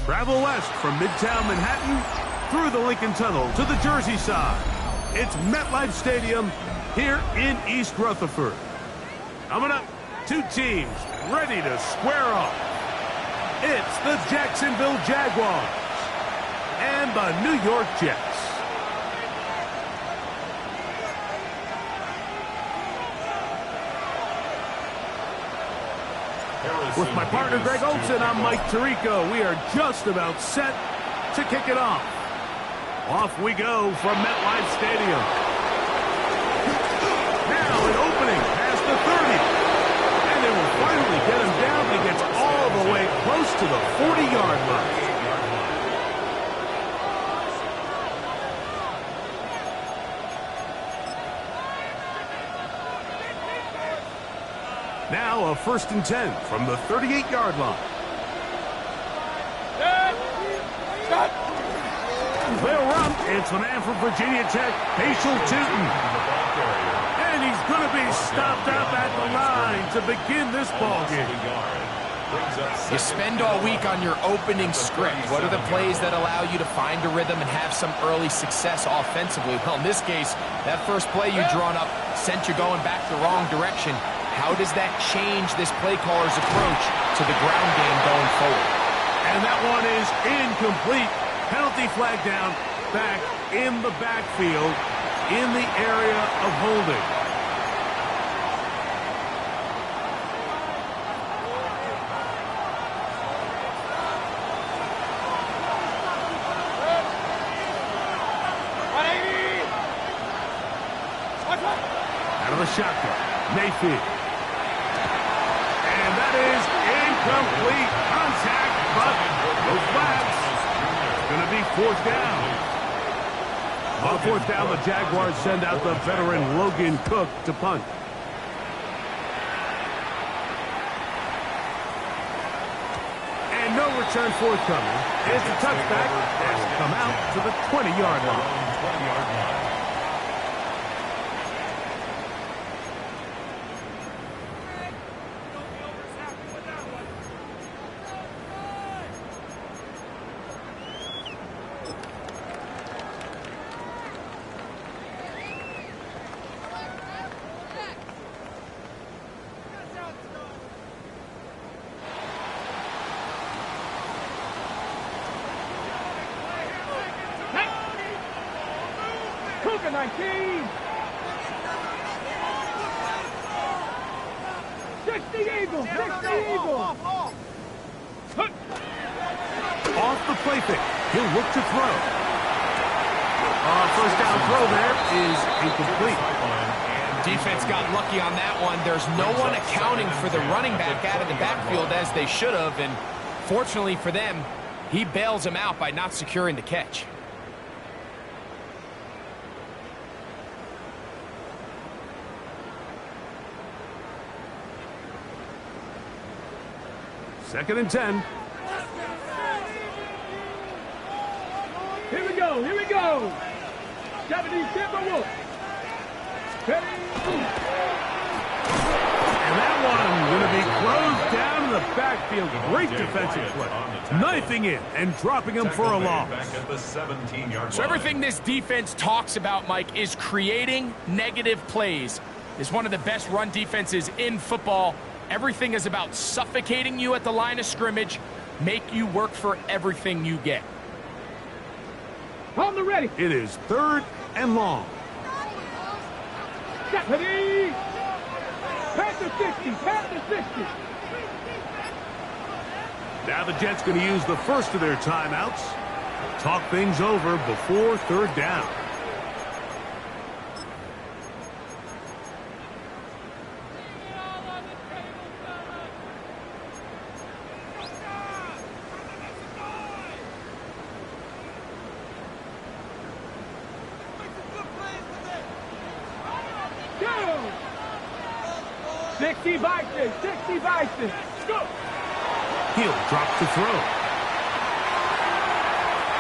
Travel west from Midtown Manhattan through the Lincoln Tunnel to the Jersey side. It's MetLife Stadium here in East Rutherford. Coming up, two teams ready to square off. It's the Jacksonville Jaguars and the New York Jets. With my partner Greg Olson, I'm Mike Tirico. We are just about set to kick it off. Off we go from MetLife Stadium. Now an opening past the 30. And they will finally get him down. He gets all the way close to the 40-yard line. Now a 1st and 10 from the 38-yard line. They'll run. It's the man from Virginia Tech, Facial Tootin. And he's going to be stopped up at the line to begin this ballgame. You spend all week on your opening script. What are the plays that allow you to find a rhythm and have some early success offensively? Well, in this case, that first play you drawn up sent you going back the wrong direction. How does that change this play caller's approach to the ground game going forward? And that one is incomplete. Penalty flag down, back in the backfield, in the area of holding. Out of the shotgun, Mayfield. And that is incomplete. Contact, but no flags. It's going to be 4th down. On 4th down, the Jaguars send out the veteran Logan Cook to punt. And no return forthcoming. It's a touchback. Has come out to the 20-yard line. Cook 19. 60 Eagles. 60 Eagles. Off the play fake. He'll look to throw. First down throw there is incomplete. Defense got lucky on that one. There's no one accounting for the running back out of the backfield as they should have, and fortunately for them, he bails him out by not securing the catch. Second and 10. Here we go. Here we go. 70 Timberwolves. And that one going to be closed down in the backfield. Great defensive play. Knifing in and dropping him for a loss. So everything this defense talks about, Mike, is creating negative plays. It's one of the best run defenses in football. Everything is about suffocating you at the line of scrimmage, make you work for everything you get. On the ready. It is 3rd and long. Ready. Pass the 60. Pass the 60. Now the Jets going to use the first of their timeouts. Talk things over before 3rd down. Go. 60 Bison. 60 Bison. Go. He'll drop to throw.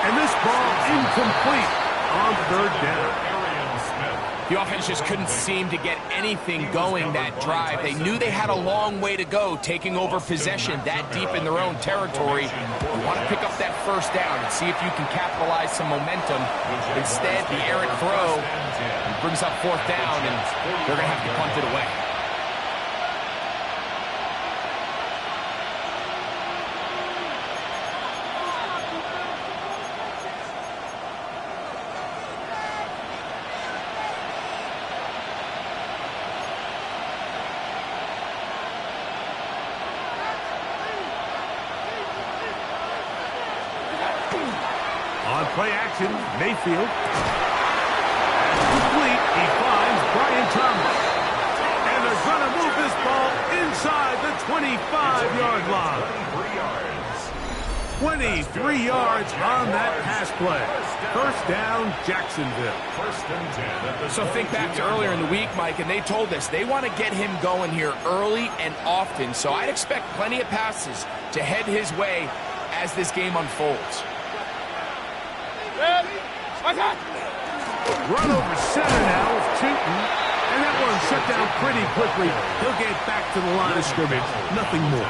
And this ball incomplete on 3rd down. The offense just couldn't seem to get anything going that drive. They knew they had a long way to go, taking over possession that deep in their own territory. You want to pick up that first down and see if you can capitalize some momentum. Instead, the errant throw brings up fourth down, and they're going to have to punt it away. On play action, Mayfield. Complete, he finds Brian Thomas. And they're going to move this ball inside the 25-yard line. 23 yards on that pass play. First down, Jacksonville. So think back to earlier in the week, Mike, and they told us they want to get him going here early and often. So I'd expect plenty of passes to head his way as this game unfolds. Run over center now with Tootin, and that one shut down pretty quickly. He'll get back to the line of scrimmage. Nothing more.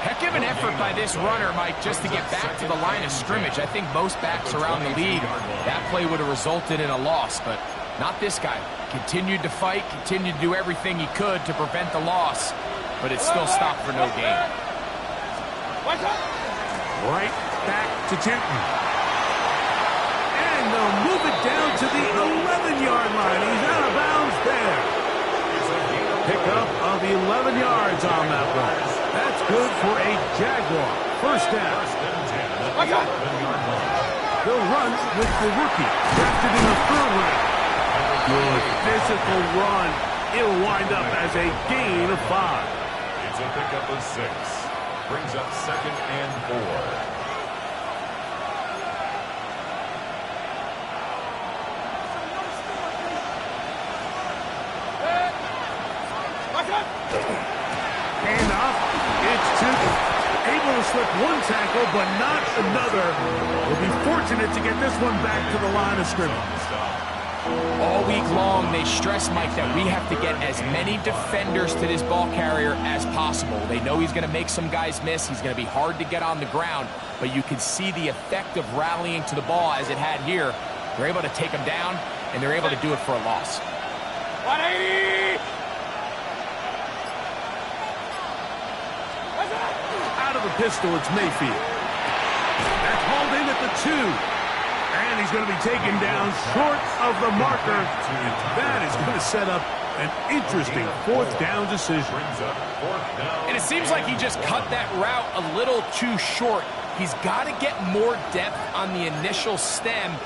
Heck of an effort by this runner, Mike, just to get back to the line of scrimmage. I think most backs around the league, that play would have resulted in a loss, but not this guy. Continued to fight, continued to do everything he could to prevent the loss, but it still stopped for no gain. Right back to Tootin. And they'll move it down to the 11-yard line. He's out of bounds there. Pickup of 11 yards on that one. That's good for a Jaguar. First down. They'll run with the rookie, drafted in the third round. Good physical run. It'll wind up as a gain of 5. It's a pickup of 6. Brings up 2nd and 4. Handoff. It's Tootin. Able to slip one tackle, but not another. Will be fortunate to get this one back to the line of scrimmage. All week long, they stress, Mike, that we have to get as many defenders to this ball carrier as possible. They know he's going to make some guys miss. He's going to be hard to get on the ground, but you can see the effect of rallying to the ball as it had here. They're able to take him down, and they're able to do it for a loss. 180! Out of the pistol, it's Mayfield. That's hauled in at the 2. And he's going to be taken down short of the marker. That is going to set up an interesting fourth down decision. And it seems like he just cut that route a little too short. He's got to get more depth on the initial stem,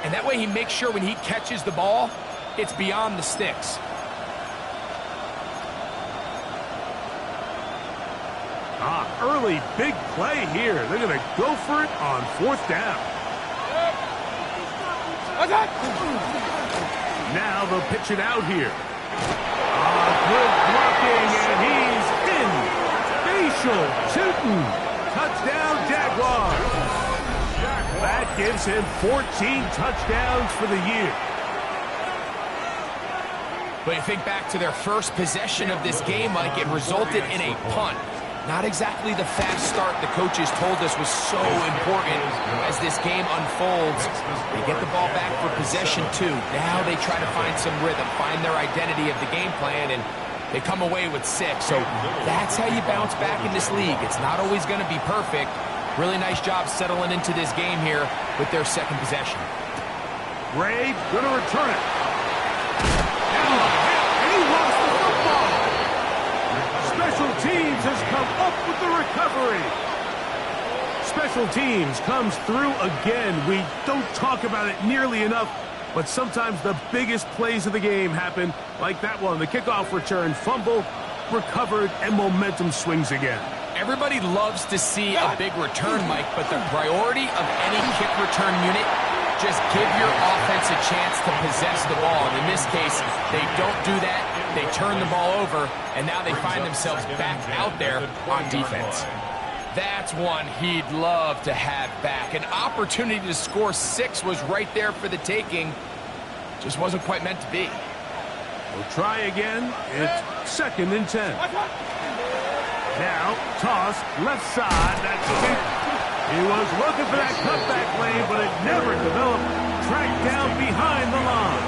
and that way he makes sure when he catches the ball, it's beyond the sticks. Early big play here. They're going to go for it on fourth down. Now they'll pitch it out here. Good blocking, and he's in. Facial, Tootin. Touchdown, Jaguars. That gives him 14 touchdowns for the year. But you think back to their first possession of this game, Mike, it resulted in a punt. Not exactly the fast start the coaches told us was so important as this game unfolds. They get the ball back for possession 2. Now they try to find some rhythm, find their identity of the game plan, and they come away with 6. So that's how you bounce back in this league. It's not always going to be perfect. Really nice job settling into this game here with their second possession. Ray going to return it. And he lost the football. Special teams has come up with the recovery. Special teams comes through again. We don't talk about it nearly enough, but sometimes the biggest plays of the game happen, like that one. The kickoff return, fumble, recovered, and momentum swings again. Everybody loves to see a big return, Mike, but the priority of any kick return unit, just give your offense a chance to possess the ball. And in this case, they don't do that. They turn the ball over, and now they find themselves back out there on defense. That's one he'd love to have back. An opportunity to score 6 was right there for the taking. Just wasn't quite meant to be. We'll try again. It's 2nd and 10. Now, toss, left side. That's it. He was looking for that cutback lane, but it never developed. Tracked down behind the line.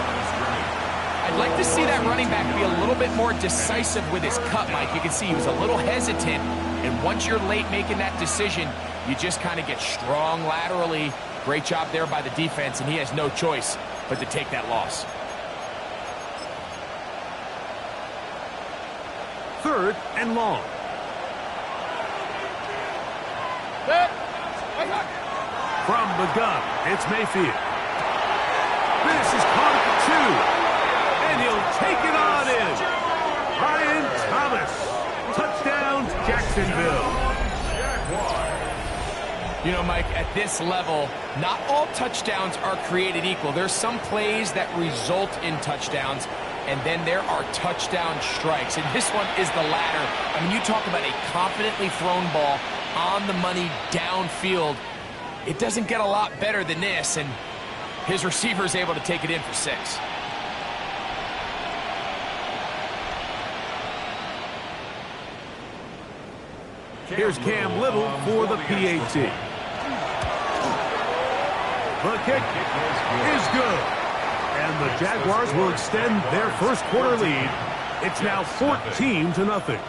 I'd like to see that running back be a little bit more decisive with his cut, Mike. You can see he was a little hesitant, and once you're late making that decision, you just kind of get strong laterally. Great job there by the defense, and he has no choice but to take that loss. 3rd and long. From the gun, it's Mayfield. This is caught at the 2, and he'll take it on in. Brian Thomas, touchdown, Jacksonville. You know, Mike, at this level, not all touchdowns are created equal. There's some plays that result in touchdowns, and then there are touchdown strikes, and this one is the latter. I mean, you talk about a confidently thrown ball on the money downfield. It doesn't get a lot better than this, and his receiver is able to take it in for 6. Here's Cam Little for the PAT. The kick is good. And the Jaguars will extend their first quarter lead. It's now 14-0.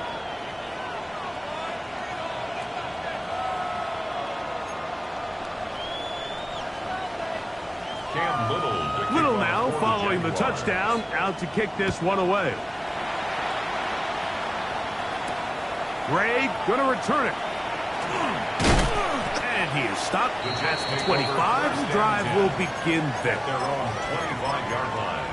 Little now following the touchdown, out to kick this one away. Gray gonna return it. And he is stopped at the 25. The drive will begin there. They're on the 25-yard line.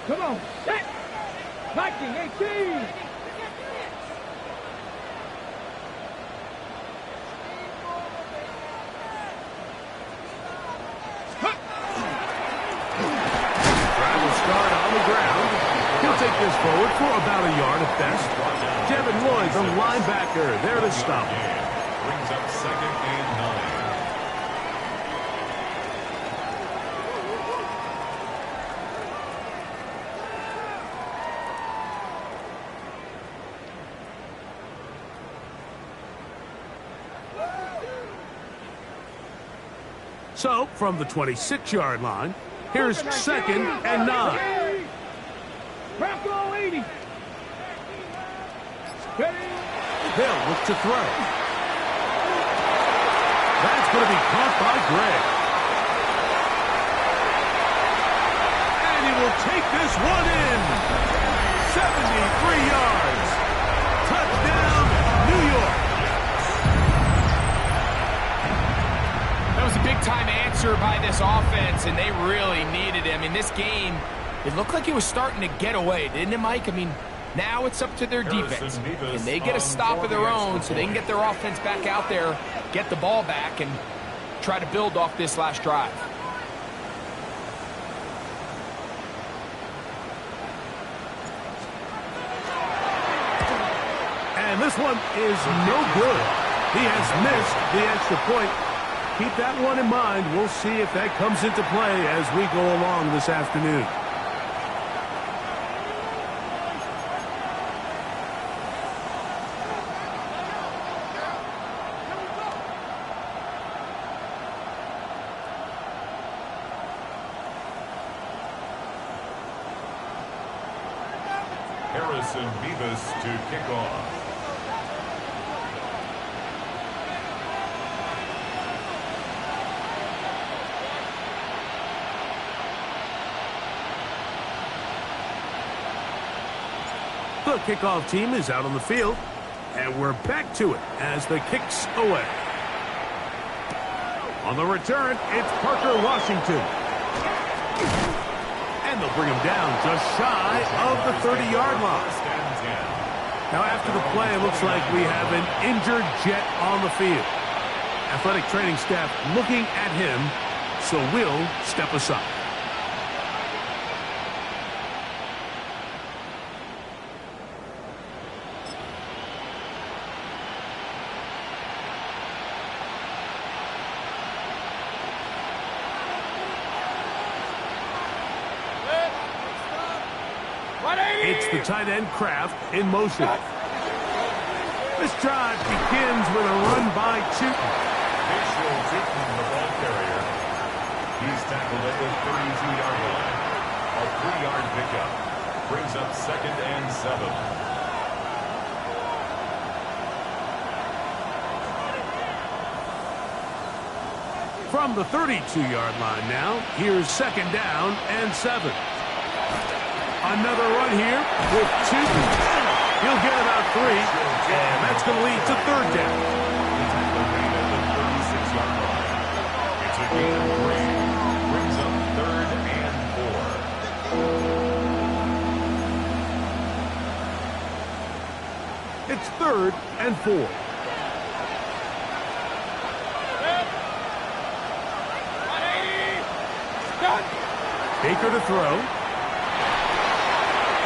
Come on. Hit. 19-18. Take this forward for about a yard at best. Devin Lloyd, the linebacker, there to stop. Brings up 2nd and 9. So, from the 26-yard line, here's 2nd and 9. Bronco 80. They'll look to throw. That's going to be caught by Gray. And he will take this one in. 73 yards. Touchdown, New York. That was a big-time answer by this offense, and they really needed him. In this game, it looked like he was starting to get away, didn't it, Mike? I mean, now it's up to their defense. And they get a stop of their own so they can get their offense back out there, get the ball back, and try to build off this last drive. And this one is no good. He has missed the extra point. Keep that one in mind. We'll see if that comes into play as we go along this afternoon. Harrison Beavis to kick off. The kickoff team is out on the field, and we're back to it as the kick's away. On the return, it's Parker Washington. And they'll bring him down just shy of the 30-yard line. Now, after the play, it looks like we have an injured Jet on the field. Athletic training staff looking at him, so we'll step aside. It's the tight end Kraft in motion. This drive begins with a run by Tootin. Visual Tootin, the ball carrier. He's tackled at the 32-yard line. A 3-yard pickup. Brings up 2nd and 7. From the 32-yard line now, here's 2nd down and 7. Another run here with Tootin. He'll get about 3, and that's going to lead to 3rd down. It's a gain of 3. Brings up 3rd and 4. It's 3rd and 4. Baker to throw.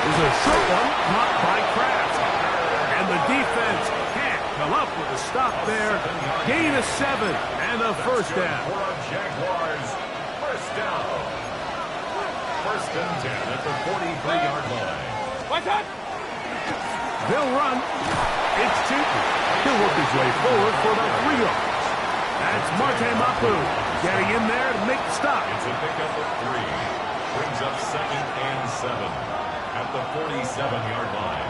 There's a short one, caught by Kraft. And the defense can't come up with a stop there. Gain of 7 and a 1st down. For Jaguars, 1st down. 1st and 10 at the 43-yard line. What's that? They'll run. It's Tootin. He'll work his way forward for about 3 yards. That's Marte Mapu getting in there to make the stop. It's a pickup of 3. Brings up 2nd and 7 at the 47-yard line.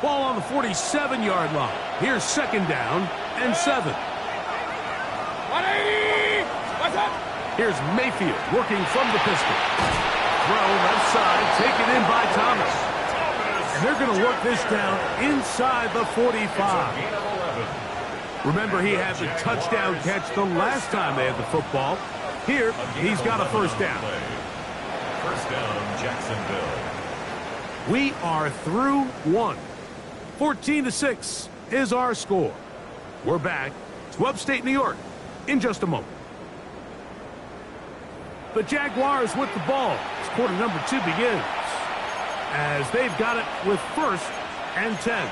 Ball on the 47-yard line. Here's 2nd down and 7. 180! What's up? Here's Mayfield working from the pistol. Throw left side, taken in by Thomas. And they're going to work this down inside the 45. Gain of 11. Remember, he had the touchdown catch the last time they had the football. Here, he's got a 1st down. 1st down, Jacksonville. We are through 1. 14-6 is our score. We're back to upstate New York in just a moment. The Jaguars with the ball as quarter number 2 begins, as they've got it with 1st and 10.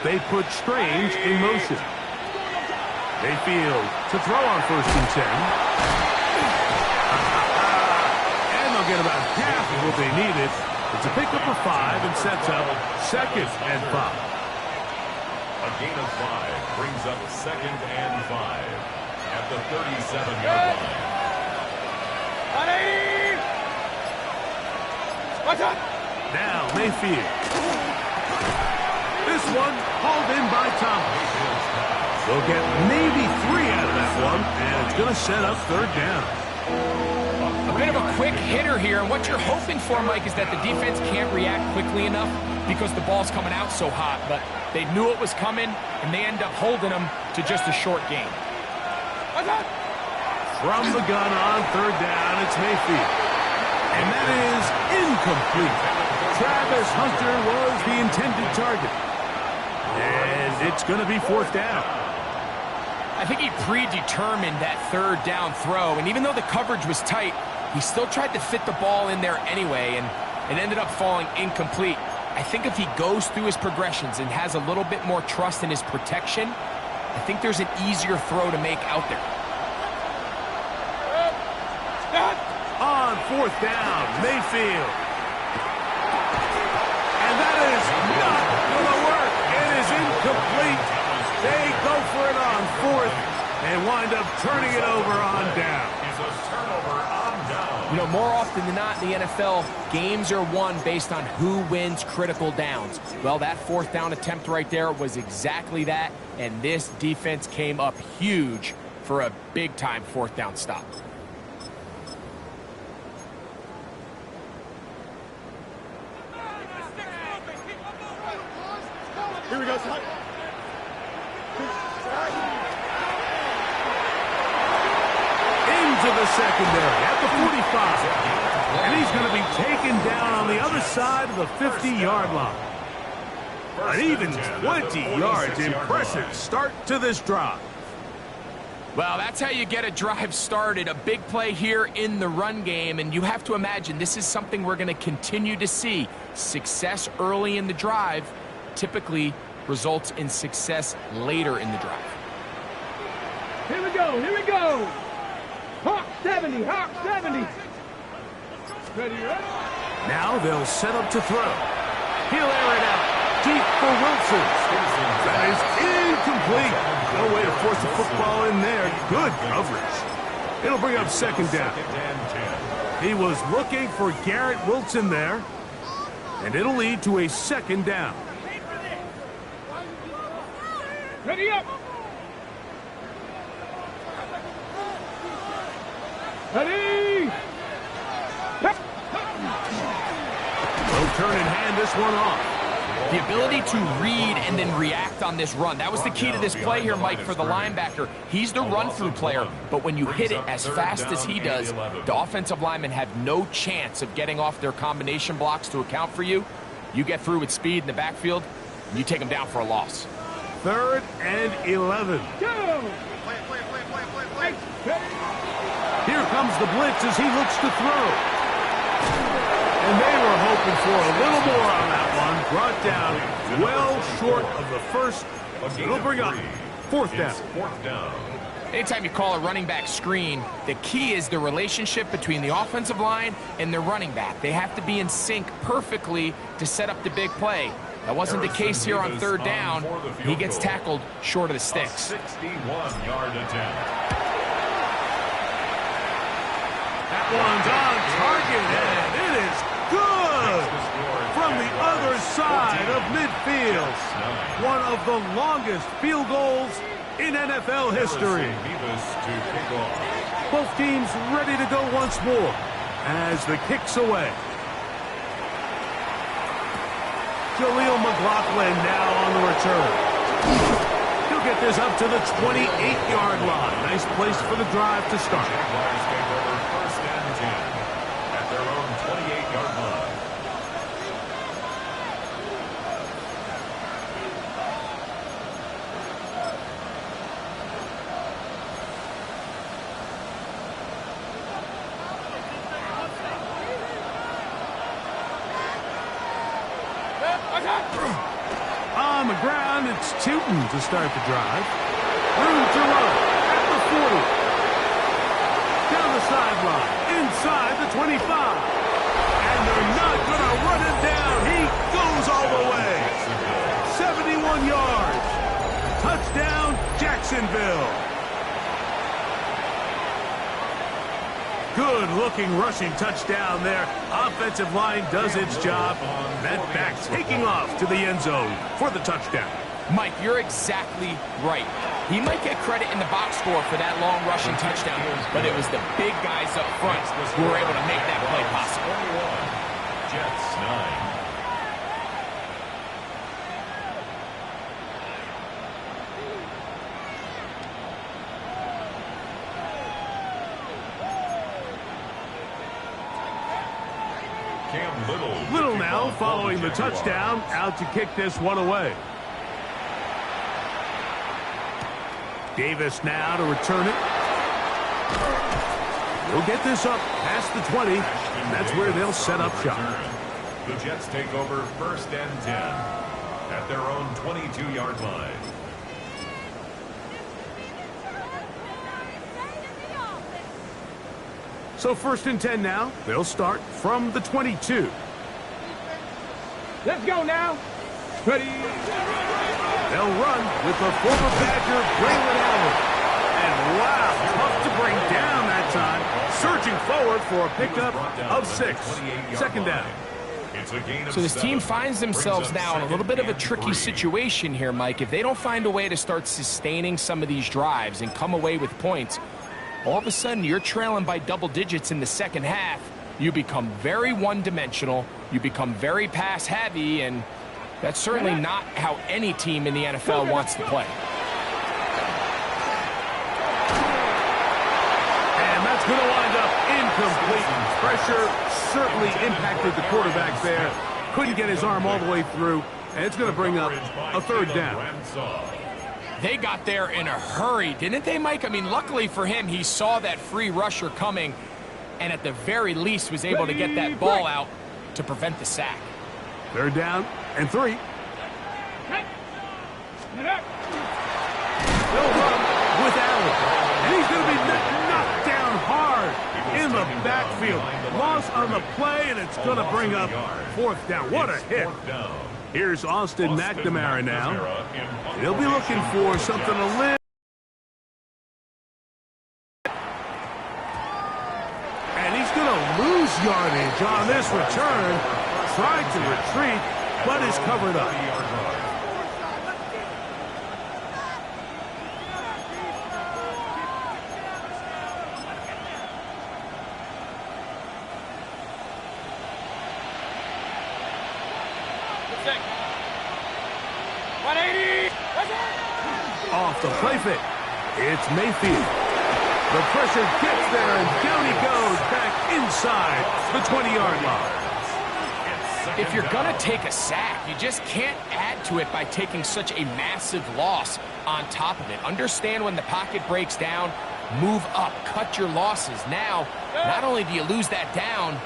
They put Strange in motion. Mayfield to throw on 1st and 10. And they'll get about half of what they needed. It's a pickup of 5 and sets up 2nd and 5. A gain of 5 brings up 2nd and 5 at the 37-yard line. 180! What's up? Now Mayfield. This one hauled in by Thomas. They'll get maybe 3 out of that one, and it's going to set up 3rd down. A bit of a quick hitter here, and what you're hoping for, Mike, is that the defense can't react quickly enough because the ball's coming out so hot, but they knew it was coming, and they end up holding them to just a short gain. From the gun on 3rd down, it's Mayfield. And that is incomplete. Travis Hunter was the intended target. And it's going to be 4th down. I think he predetermined that 3rd down throw, and even though the coverage was tight, he still tried to fit the ball in there anyway, and it ended up falling incomplete. I think if he goes through his progressions and has a little bit more trust in his protection, I think there's an easier throw to make out there. On 4th down, Mayfield. And that is not going to work. It is incomplete. They go for it on 4th and wind up turning it over on down. It's a turnover on down. You know, more often than not in the NFL, games are won based on who wins critical downs. Well, that 4th down attempt right there was exactly that, and this defense came up huge for a big-time 4th down stop. Here we go, son. Into the secondary at the 45. And he's going to be taken down on the other side of the 50-yard line. An even 20 yards. Impressive start to this drive. Well, that's how you get a drive started. A big play here in the run game, and you have to imagine this is something we're going to continue to see. Success early in the drive typically results in success later in the drive. Here we go, here we go. Hawk 70, Hawk 70. Ready, ready? Now they'll set up to throw. He'll air it out deep for Wilson. That is incomplete. No way to force the football in there. Good coverage. It'll bring up second down. He was looking for Garrett Wilson there, and it'll lead to a second down. Ready up. Ready. They'll turn and hand this one off. The ability to read and then react on this run. That was the key to this play here, Mike, for the linebacker. He's the run-through player, but when you hit it as fast as he does, the offensive linemen have no chance of getting off their combination blocks to account for you. You get through with speed in the backfield, and you take them down for a loss. 3rd and 11. Go. Here comes the blitz as he looks to throw. And they were hoping for a little more on that one. Brought down well short of the first. It'll bring up 4th down. Anytime you call a running back screen, the key is the relationship between the offensive line and the running back. They have to be in sync perfectly to set up the big play. That wasn't the case here on 3rd down. He gets tackled short of the sticks. 61-yard attempt. That one's on target, and it is good from the other side of midfield. One of the longest field goals in NFL history. Both teams ready to go once more as the kick's away. Jaleel McLaughlin now on the return. He'll get this up to the 28-yard line. Nice place for the drive to start. Jaguars take over 1st and 10 at their own 28-yard line. On the ground, it's Tootin to start the drive. Room to run at the 40. Down the sideline, inside the 25. And they're not going to run him down. He goes all the way. 71 yards. Touchdown, Jacksonville. Good-looking rushing touchdown there. Offensive line does its job. That back taking off to the end zone for the touchdown. Mike, you're exactly right. He might get credit in the box score for that long rushing touchdown, but it was the big guys up front who were able to make that play possible. 21, Jets 9. Little now following the touchdown, out to kick this one away. Davis now to return it. We'll get this up past the 20, and that's where they'll set up shop. The Jets take over 1st and 10 at their own 22-yard line. So 1st and 10 now. They'll start from the 22. Let's go now. Ready. They'll run with the former Badger, Braylon Allen. And wow, tough to bring down that time. Surging forward for a pickup of 6. 2nd down. So this team finds themselves now in a little bit of a tricky situation here, Mike. If they don't find a way to start sustaining some of these drives and come away with points, all of a sudden you're trailing by double digits in the second half. You become very one-dimensional. You become very pass-heavy, and that's certainly not how any team in the NFL wants to play. And that's going to wind up incomplete. Pressure certainly impacted the quarterback there. Couldn't get his arm all the way through, and it's going to bring up a 3rd down. They got there in a hurry, didn't they, Mike? I mean, luckily for him, he saw that free rusher coming and at the very least was able to get that ball out to prevent the sack. 3rd down and 3. They'll run with Allen. And he's going to be knocked down hard in the backfield. Loss on the play, and it's going to bring up 4th down. What a hit. Here's Austin McNamara now. He'll be looking for something a little. And he's going to lose yardage on this return. Tried to retreat, but is covered up. Off the play fake. It's Mayfield. The pressure gets there, and down he goes back inside the 20-yard line. If you're going to take a sack, you just can't add to it by taking such a massive loss on top of it. Understand when the pocket breaks down, move up, cut your losses. Now, not only do you lose that down,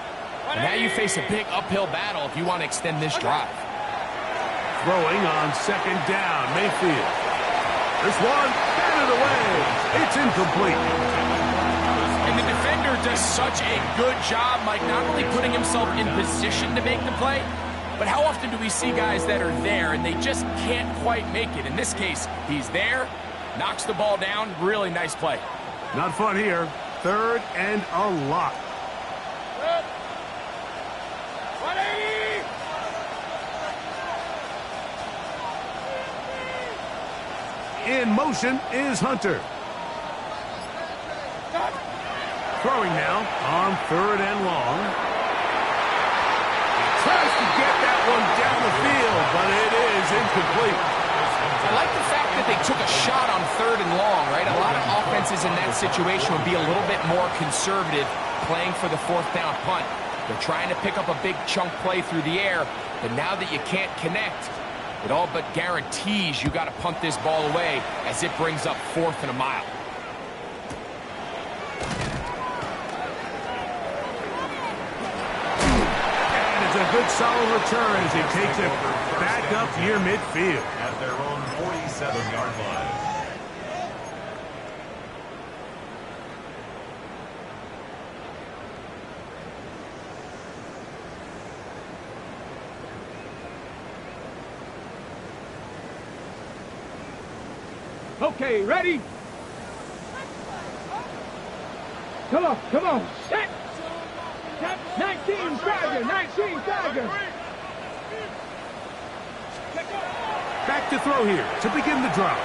but now you face a big uphill battle if you want to extend this drive. Throwing on 2nd down, Mayfield. This one, batted away. It's incomplete. And the defender does such a good job, Mike, not only putting himself in position to make the play, but how often do we see guys that are there and they just can't quite make it? In this case, he's there, knocks the ball down, really nice play. Not fun here. 3rd and a lot. In motion is Hunter. Throwing now on 3rd and long. He tries to get that one down the field, but it is incomplete. I like the fact that they took a shot on 3rd and long, right? A lot of offenses in that situation would be a little bit more conservative playing for the 4th down punt. They're trying to pick up a big chunk play through the air, but now that you can't connect, it all but guarantees you got to punt this ball away as it brings up 4th and a mile. And it's a good solid return as he takes it back up near midfield. At their own 47-yard line. Okay, ready? Come on, set! 19 Tiger, 19 Tiger! Back to throw here to begin the drop.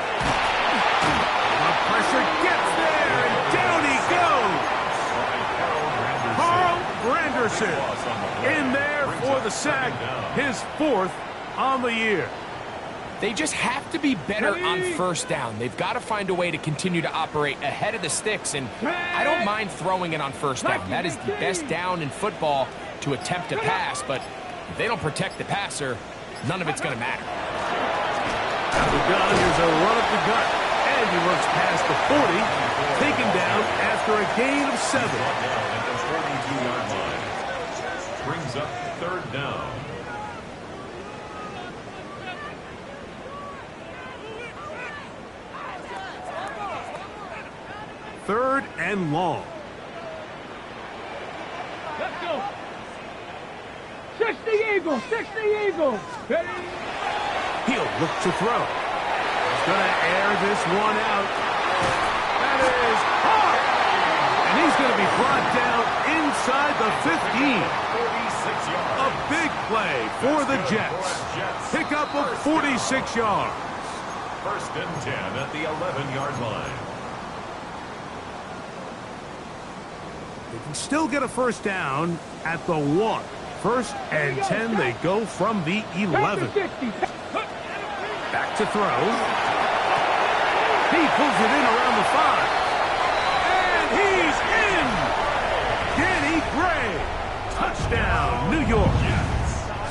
The pressure gets there, and down he goes! Carl Granderson in there for the sack, his 4th on the year. They just have to be better on 1st down. They've got to find a way to continue to operate ahead of the sticks, and I don't mind throwing it on 1st down. That is the best down in football to attempt to pass, but if they don't protect the passer, none of it's going to matter. Out of the gun, here's a run up the gut, and he works past the 40, taken down after a gain of 7. At the 42-yard line. Brings up 3rd down. 3rd and long. Let's go! 60 Eagles! 60 Eagles! Ready? He'll look to throw. He's going to air this one out. That is hard! And he's going to be brought down inside the 15. 46 yards. A big play for the Jets. Pick up of 46 yards. 1st and 10 at the 11-yard line. They can still get a 1st down at the 1. 1st and 10, they go from the 11. Back to throw. He pulls it in around the 5. And he's in! Danny Gray. Touchdown, New York.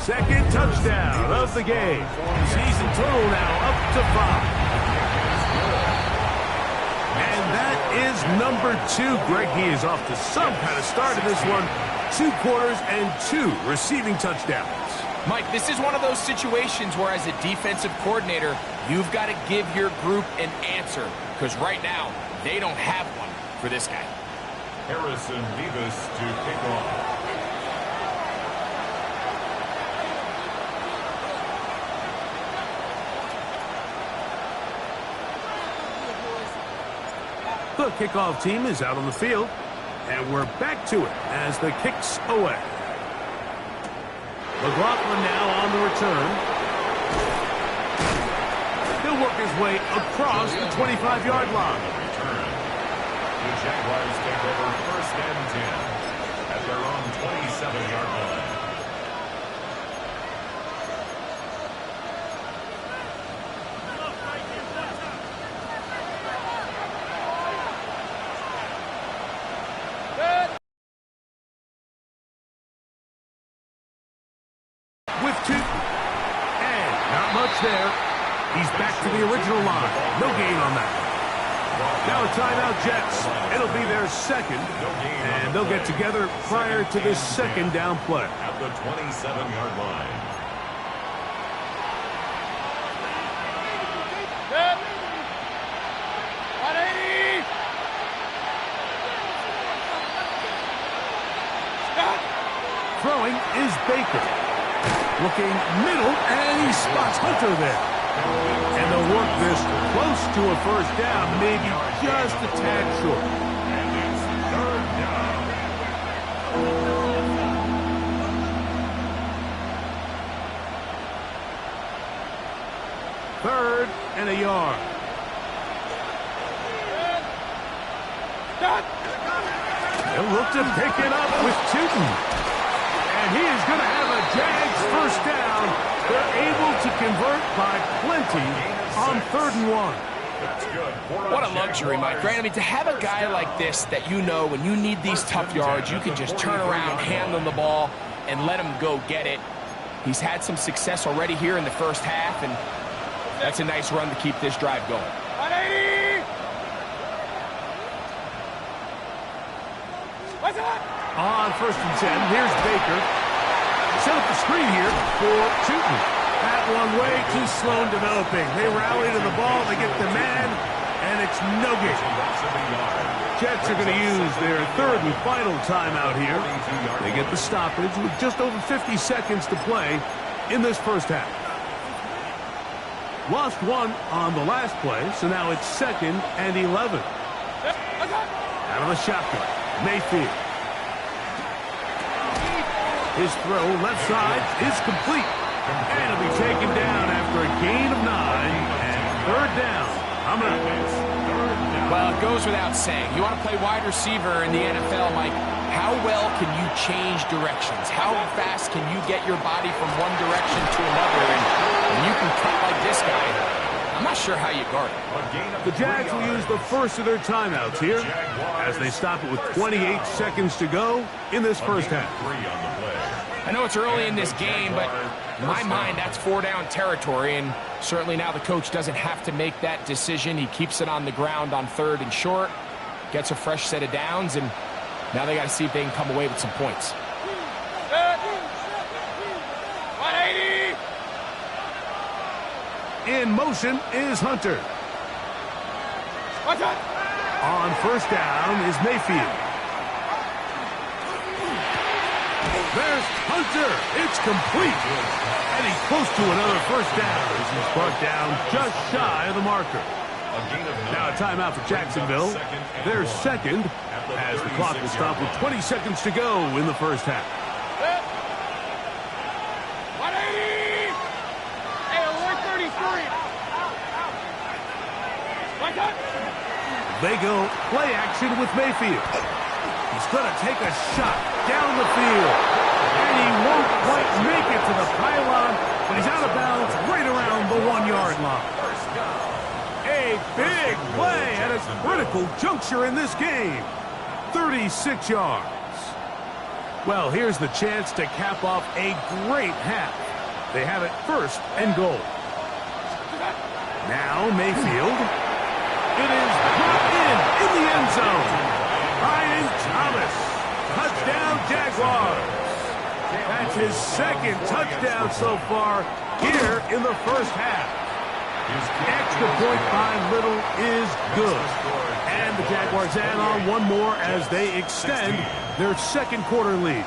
2nd touchdown of the game. Season total now up to 5. number 2. Greg, he is off to some kind of start in this one. 2 quarters and 2 receiving touchdowns. Mike, this is one of those situations where as a defensive coordinator, you've got to give your group an answer, because right now, they don't have one for this guy. Harrison Davis to kick off. The kickoff team is out on the field, and we're back to it as the kick's away. McLaughlin now on the return. He'll work his way across the 25-yard line. The Jaguars take over 1st and 10 at their own 27-yard line. With 2. And not much there. He's back to the original line. No gain on that. Now a timeout, Jets. It'll be their 2nd, and they'll get together prior to this 2nd down play. At the 27-yard line. Good. 180. Stop. Throwing is Baker. Looking middle, and he spots Hunter there. And they'll work this close to a 1st down, maybe just a tad short. And it's 3rd down. 3rd and a yard. They'll look to pick it up with Tootin. And he is going to have a Jags 1st down. They're able to convert by plenty on 3rd and 1. That's good. What a luxury, Mike. Right? I mean, to have a guy like this that you know when you need these tough yards, you can just turn around, hand him the ball, and let him go get it. He's had some success already here in the 1st half, and that's a nice run to keep this drive going. 180. What's up? On 1st and 10, here's Baker. Set up the screen here for Tootin. That one way too slow in developing. They rally to the ball, they get the man, and it's no gain. Jets are going to use their 3rd and final timeout here. They get the stoppage with just over 50 seconds to play in this 1st half. Lost 1 on the last play, so now it's 2nd and 11. Out of the shotgun, Mayfield. His throw left side is complete. And it'll be taken down after a gain of 9 and 3rd down. Coming up. Well, it goes without saying. You want to play wide receiver in the NFL, Mike. How well can you change directions? How fast can you get your body from one direction to another? And when you can cut like this guy, I'm not sure how you guard it. The Jags will use the 1st of their timeouts here as they stop it with 28 seconds to go in this 1st half. I know it's early in this game, but in my mind, that's 4-down territory, and certainly now the coach doesn't have to make that decision. He keeps it on the ground on 3rd and short, gets a fresh set of downs, and now they got to see if they can come away with some points. 180. In motion is Hunter. What's up? On 1st down is Mayfield. There's Hunter. It's complete. And he's close to another 1st down as he's brought down just shy of the marker. Now a timeout for Jacksonville. Their 2nd as the clock will stop with 20 seconds to go in the 1st half. 180. Hey, 133. What's up? They go play action with Mayfield. He's going to take a shot down the field. And he won't quite make it to the pylon, but he's out of bounds right around the 1-yard line. A big play at a critical juncture in this game. 36 yards. Well, here's the chance to cap off a great half. They have it 1st and goal. Now Mayfield. It is brought in the end zone. Thomas. Touchdown, Jaguars. That's his second touchdown so far here in the first half. Extra point by Little is good. And the Jaguars add on one more as they extend their second quarter lead.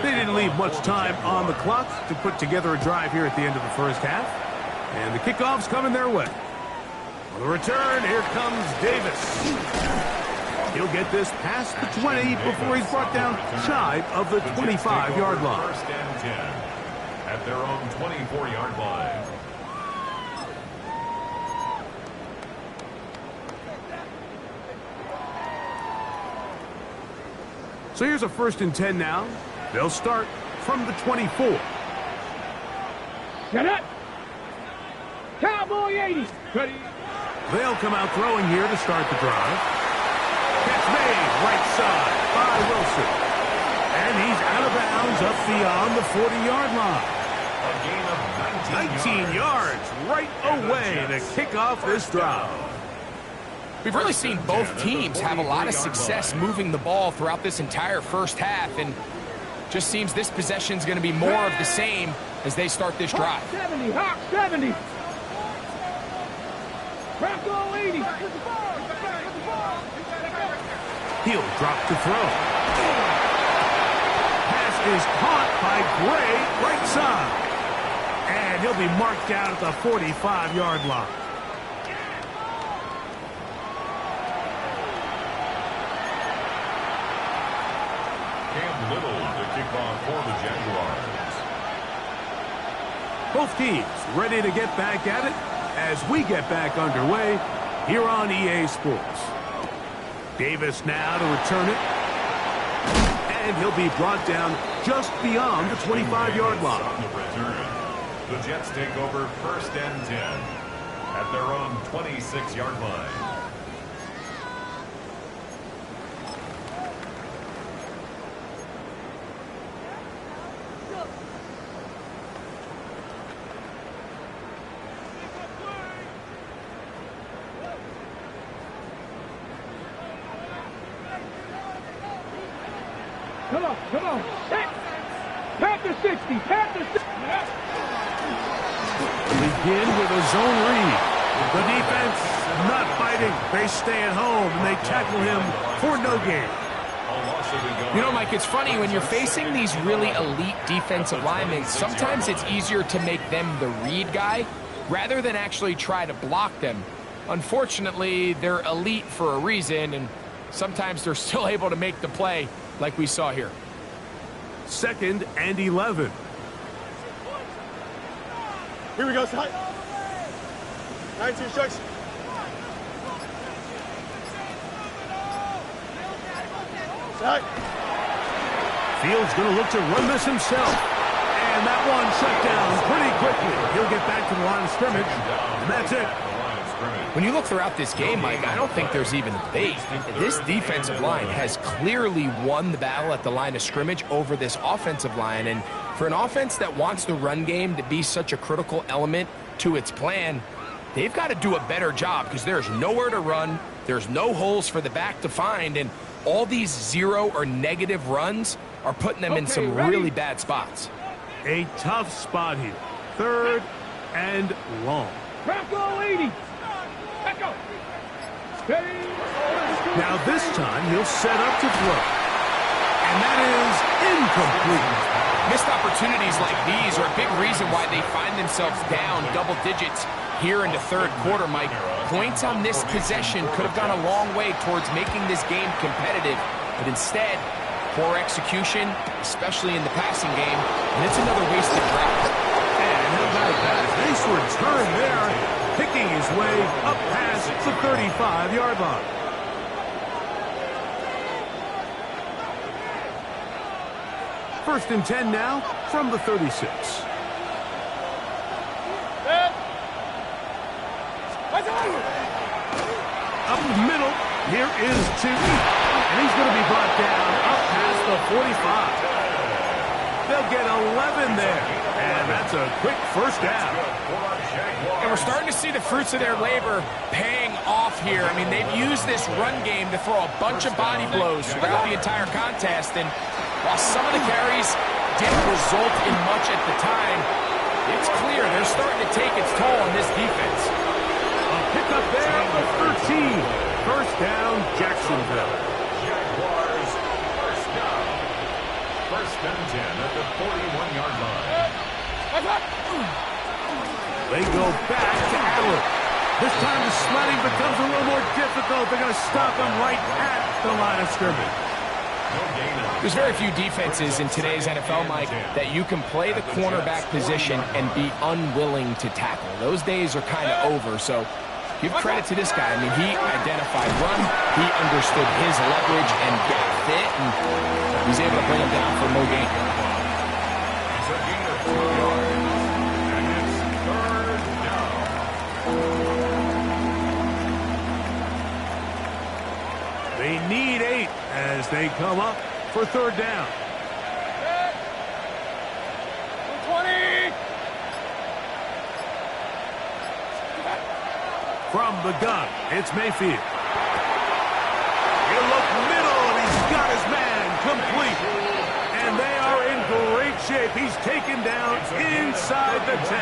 They didn't leave much time on the clock to put together a drive here at the end of the first half. And the kickoff's coming their way. On the return, here comes Davis. He'll get this past the 20 before he's brought down shy of the 25-yard line. First and 10 at their own 24-yard line. So here's a 1st and 10 now. They'll start from the 24. Get up! Cowboy 80. They'll come out throwing here to start the drive. Catch made, right side by Wilson. And he's out of bounds up beyond the 40-yard line. A gain of 19 yards right away to kick off this drive. We've really seen both teams have a lot of success moving the ball throughout this entire first half, and just seems this possession is going to be more of the same as they start this drive. 70, Hawk 70. Bronco 80. He'll drop to throw. Pass is caught by Gray, right side. And he'll be marked down at the 45-yard line. Cam Little to kick off for the Jaguars. Both teams ready to get back at it as we get back underway here on EA Sports. Davis now to return it. And he'll be brought down just beyond the 25-yard line. On the return, the Jets take over 1st and 10 at their own 26-yard line. Come on, come on. Panther 60, Panther 60. Begin with a zone read. The defense not fighting. They stay at home and they tackle him for no gain. You know, Mike, it's funny when you're facing these really elite defensive linemen, sometimes it's easier to make them the read guy rather than actually try to block them. Unfortunately, they're elite for a reason, and sometimes they're still able to make the play like we saw here. 2nd and 11. Here we go, side. 19 instruction. Side. Fields going to look to run this himself. And that one shut down pretty quickly. He'll get back to the line of scrimmage. And that's it. When you look throughout this game, Mike, I don't think there's even a debate. This defensive line has clearly won the battle at the line of scrimmage over this offensive line. And for an offense that wants the run game to be such a critical element to its plan, they've got to do a better job because there's nowhere to run. There's no holes for the back to find. And all these 0 or negative runs are putting them in some really bad spots. A tough spot here. 3rd and long. Bronco 80. Back go. Now this time he'll set up to throw. And that is incomplete. Missed opportunities like these are a big reason why they find themselves down double digits here in the 3rd quarter, Mike. Points on this possession could have gone a long way towards making this game competitive, but instead, poor execution, especially in the passing game, and it's another wasted drive. And how about that? Nice return there, picking his way up past the 35-yard line. First and 10 now from the 36. Up the middle, here is 2. And he's going to be brought down up past the 45. They'll get 11 there. And that's a quick first down. And we're starting to see the fruits of their labor paying off here. I mean, they've used this run game to throw a bunch of body blows throughout the entire contest. And while some of the carries didn't result in much at the time, it's clear they're starting to take its toll on this defense. A pickup there of 13. First down, Jacksonville. Jaguars, first down. First and 10 at the 41-yard line. They go back to Allen. This time the sledding becomes a little more difficult. They're going to stop him right at the line of scrimmage. There's very few defenses in today's NFL, Mike, that you can play the cornerback position and be unwilling to tackle. Those days are kind of over, so give credit to this guy. I mean, he identified run, he understood his leverage and gap fit, and he's able to bring him down for no gain. It's a gain of 2 yards, and it's third down. They need 8 as they come up for third down. 20. From the gun, it's Mayfield. He'll look middle, and he's got his man complete. And they are in great shape. He's taken down inside the 10.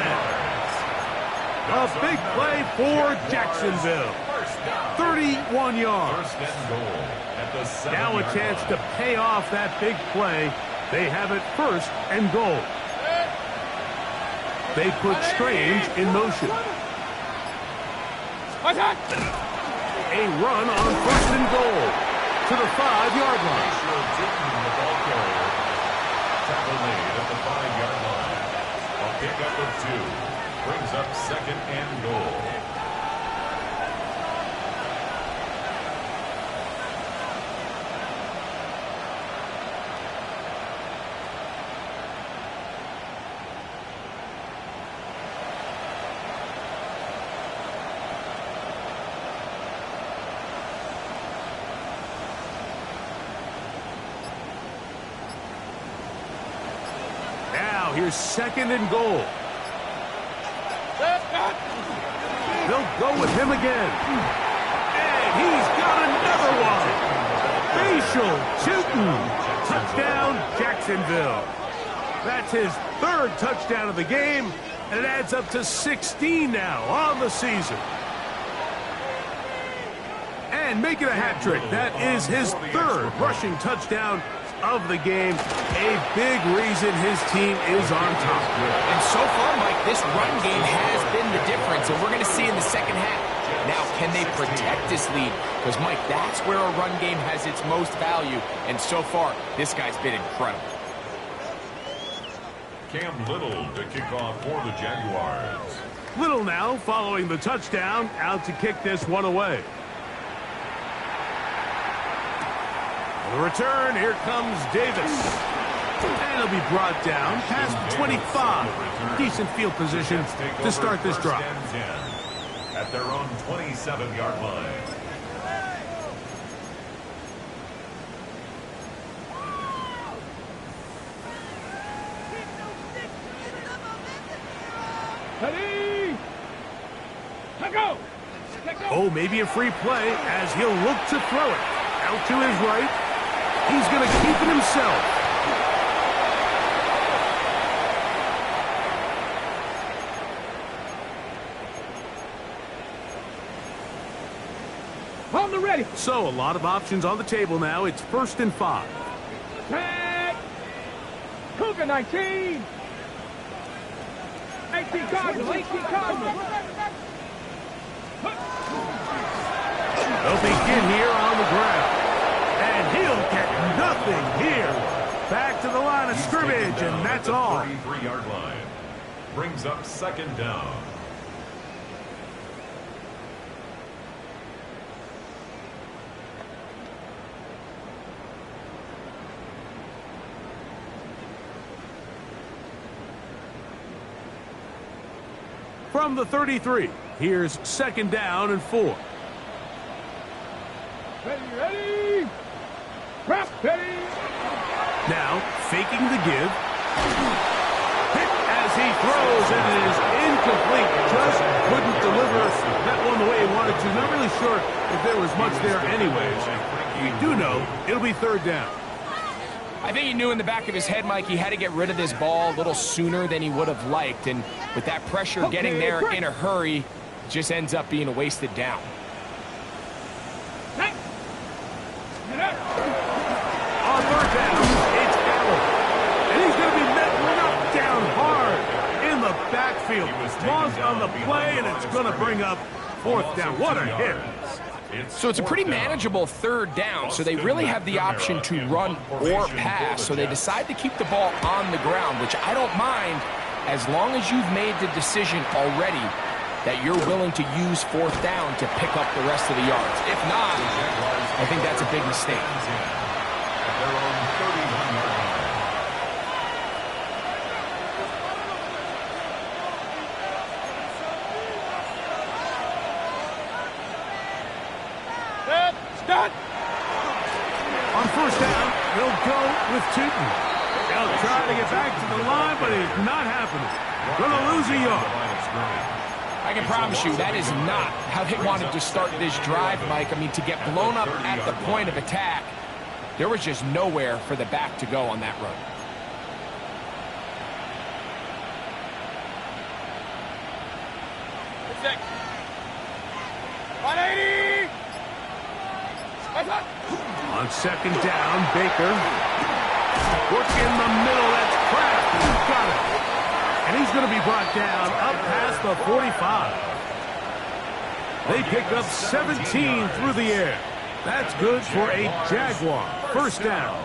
A big play for Jacksonville. 31 yards. First and goal at the 7-yard Now a chance line. to pay off that big play. They have it first and goal. They put Strange in motion. A run on first and goal to the 5-yard line. The ball carrier. Tackle made at the 5-yard line. A pickup of 2. Brings up second and goal. Now here's second and goal. They'll go with him again. And he's got another one. Facial shooting. Touchdown, Jacksonville. That's his third touchdown of the game, and it adds up to 16 now on the season. And making a hat trick. That is his third rushing touchdown of the game. A big reason his team is on top. And so far, Mike, this run game has been the difference, and we're going to see in the second half. Now, can they protect this lead? Because, Mike, that's where a run game has its most value, and so far, this guy's been incredible. Cam Little to kick off for the Jaguars. Little now following the touchdown, out to kick this one away. The return, here comes Davis. And he'll be brought down past the 25. Decent field position to start this drive. At their own 27-yard line. Ready? Let go. Let go. Oh, maybe a free play as he'll look to throw it. Out to his right. He's going to keep it himself. On the ready. So a lot of options on the table now. It's 1st and 5. Tag. Cougar 19. 18 Cardinals. 18 Cardinals. They'll begin here on the ground. And he'll get nothing here. Back to the line of scrimmage, and that's all. 33-yard line. Brings up second down. From the 33, here's second down and 4. Ready. Prep. Ready. Now, faking the give. Hit as he throws, and it is incomplete. Just couldn't deliver that one the way he wanted to. Not really sure if there was much there anyways. We do know it'll be third down. I think he knew in the back of his head, Mike, he had to get rid of this ball a little sooner than he would have liked. And with that pressure getting there in a hurry, it just ends up being a wasted down. On third down, it's Allen. And he's going to be knocked down hard in the backfield. Lost on the play, and it's going to bring up fourth down. What a hit. So it's a pretty manageable third down, so they really have the option to run or pass, so they decide to keep the ball on the ground, which I don't mind as long as you've made the decision already that you're willing to use fourth down to pick up the rest of the yards. If not, I think that's a big mistake. On first down, they'll go with Tootin. They'll try to get back to the line, but it's not happening. Going to lose a yard. I can promise you that is not how they wanted to start this drive, Mike. I mean, to get blown up at the point of attack, there was just nowhere for the back to go on that run. On second down, Baker. Work in the middle, that's Kraft. He's got it. And he's going to be brought down up past the 45. They pick up 17 through the air. That's good for a Jaguar. First down.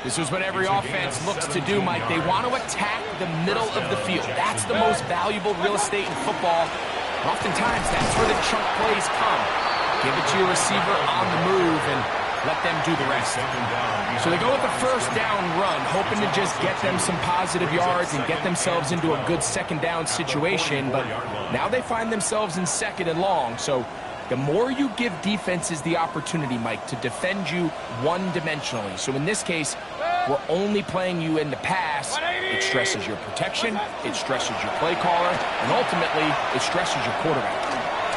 This is what every offense looks to do, Mike. They want to attack the middle of the field. That's the most valuable real estate in football. Oftentimes, that's where the chunk plays come. Give it to your receiver on the move and let them do the rest. So they go with the first down run, hoping to just get them some positive yards and get themselves into a good second down situation. But now they find themselves in second and long. So the more you give defenses the opportunity, Mike, to defend you one-dimensionally. So in this case, we're only playing you in the pass. It stresses your protection, it stresses your play caller, and ultimately, it stresses your quarterback.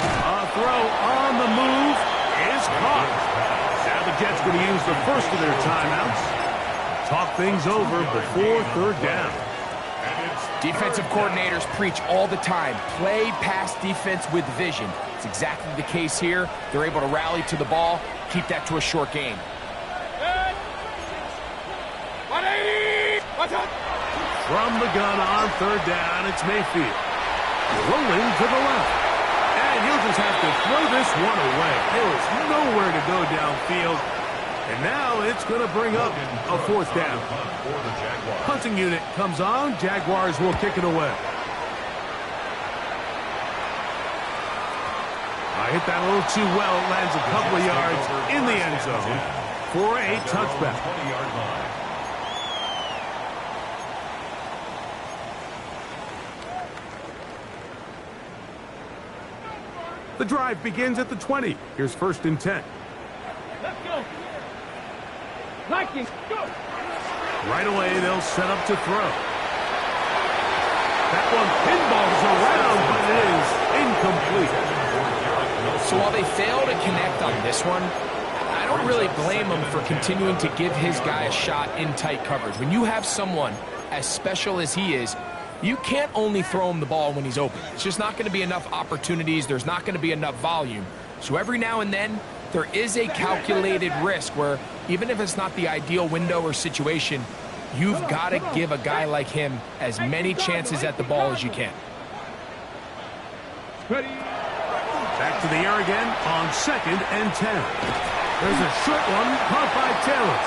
A throw on the move is caught. Now the Jets going to use the first of their timeouts. Talk things over before third down. Defensive coordinators preach all the time, play pass defense with vision. It's exactly the case here. They're able to rally to the ball, keep that to a short game. From the gun on third down, it's Mayfield. Rolling to the left. And he'll just have to throw this one away. There was nowhere to go downfield. And now it's going to bring up a fourth down. Punting unit comes on. Jaguars will kick it away. I hit that a little too well. It lands a couple of yards in the end zone for a touchback. The drive begins at the 20. Here's first and 10. Let's go. Vikings, go. Right away, they'll set up to throw. That one pinballs around, but it is incomplete. So while they fail to connect on this one, I don't really blame him for continuing to give his guy a shot in tight coverage. When you have someone as special as he is, you can't only throw him the ball when he's open. It's just not going to be enough opportunities. There's not going to be enough volume. So every now and then, there is a calculated risk where even if it's not the ideal window or situation, you've got to give a guy like him as many chances at the ball as you can. Back to the air again on second and 10. There's a short one caught by Taylor.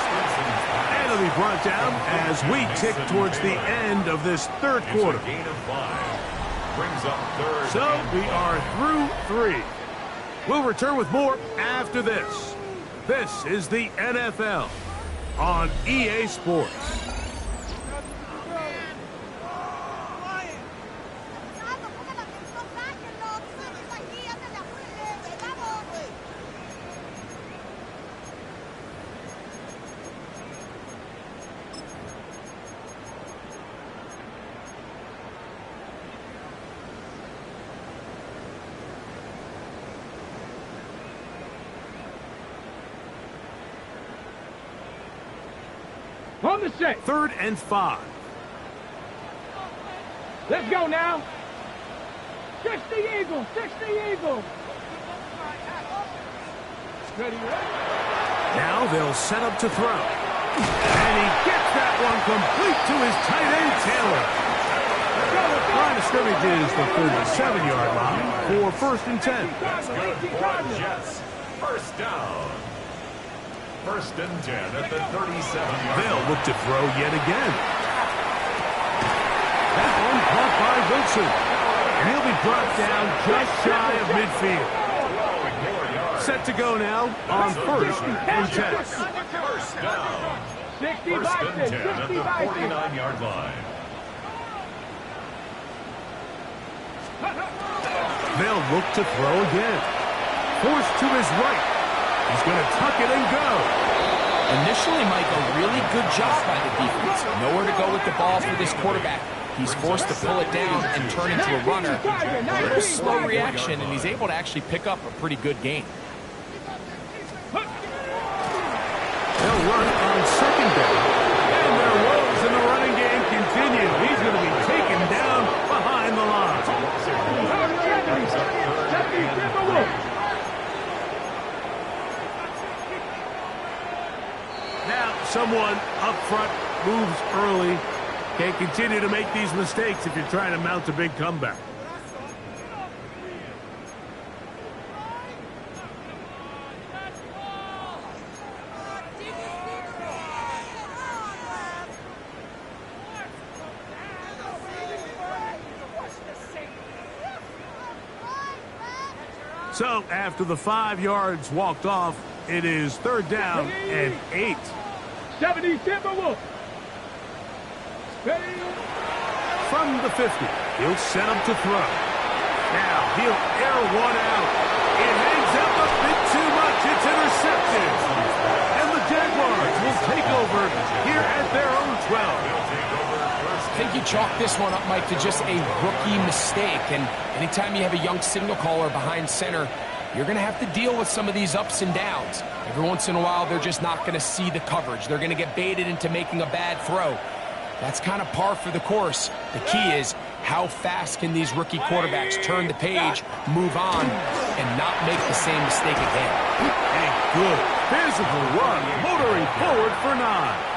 And it'll be brought down as we tick towards the end of this third quarter. So we are through 3. We'll return with more after this. This is the NFL on EA Sports. On the set. 3rd and 5. Let's go now. 60 Eagles, 60 Eagles. Ready, ready. Now they'll set up to throw. And he gets that one complete to his tight end, Taylor. Line of scrimmage is the 37-yard line for 1st and 10. That's good for the Jets. First down. 1st and 10 at the 37-yard line. They'll look to throw yet again. That one caught by Wilson. And he'll be brought down just shy of midfield. Set to go now on 1st and 10. First down. 60 1st and Bison, 10 at 60 the Bison. 49-yard line. They'll look to throw again. Forced to his right. He's going to tuck it and go. Initially, Mike, a really good job by the defense. Nowhere to go with the ball for this quarterback. He's forced to pull it down and turn into a runner. A little slow reaction, and he's able to actually pick up a pretty good gain. They'll run on 2nd down. And their woes in the running game continue. He's going to be taken down behind the line. Now someone up front moves early. Can't continue to make these mistakes if you're trying to mount a big comeback. So after the 5 yards walked off, it is 3rd down and 8. 70 Timberwolves. From the 50, he'll set up to throw. Now he'll air one out. It hangs up a bit too much. It's intercepted. And the Jaguars will take over here at their own 12. I think you chalk this one up, Mike, to just a rookie mistake. And anytime you have a young signal caller behind center, you're going to have to deal with some of these ups and downs. Every once in a while, they're just not going to see the coverage. They're going to get baited into making a bad throw. That's kind of par for the course. The key is how fast can these rookie quarterbacks turn the page, move on, and not make the same mistake again. A good physical run, motoring forward for 9.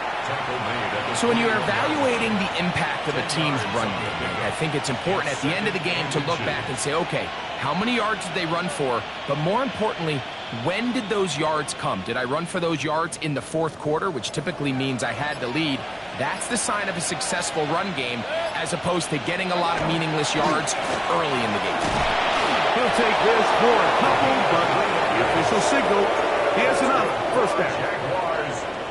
So when you're evaluating the impact of a team's run game, I think it's important at the end of the game to look back and say, okay, how many yards did they run for? But more importantly, when did those yards come? Did I run for those yards in the 4th quarter, which typically means I had to lead? That's the sign of a successful run game, as opposed to getting a lot of meaningless yards early in the game. He'll take this for a couple, but the official signal, he has enough. 1st down.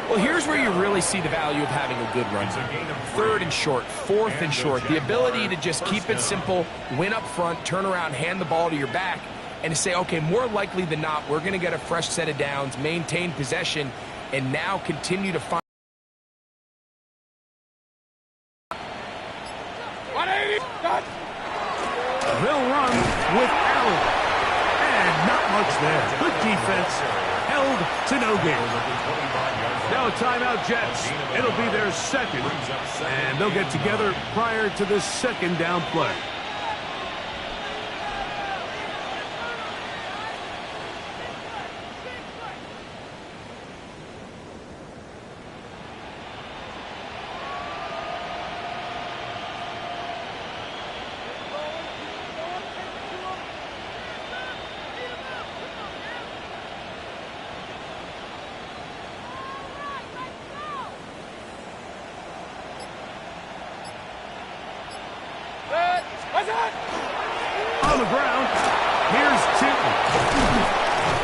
Well, here's where you really see the value of having a good run game. 3rd and short, 4th and short. The ability to just keep it simple, win up front, turn around, hand the ball to your back, and to say, okay, more likely than not, we're going to get a fresh set of downs, maintain possession, and now continue to find. 180. They'll run with Allen. And not much there. Good defense. Held to no gain. Now a timeout, Jets. It'll be their 2nd. And they'll get together prior to this 2nd down play. On the ground, here's Tinton.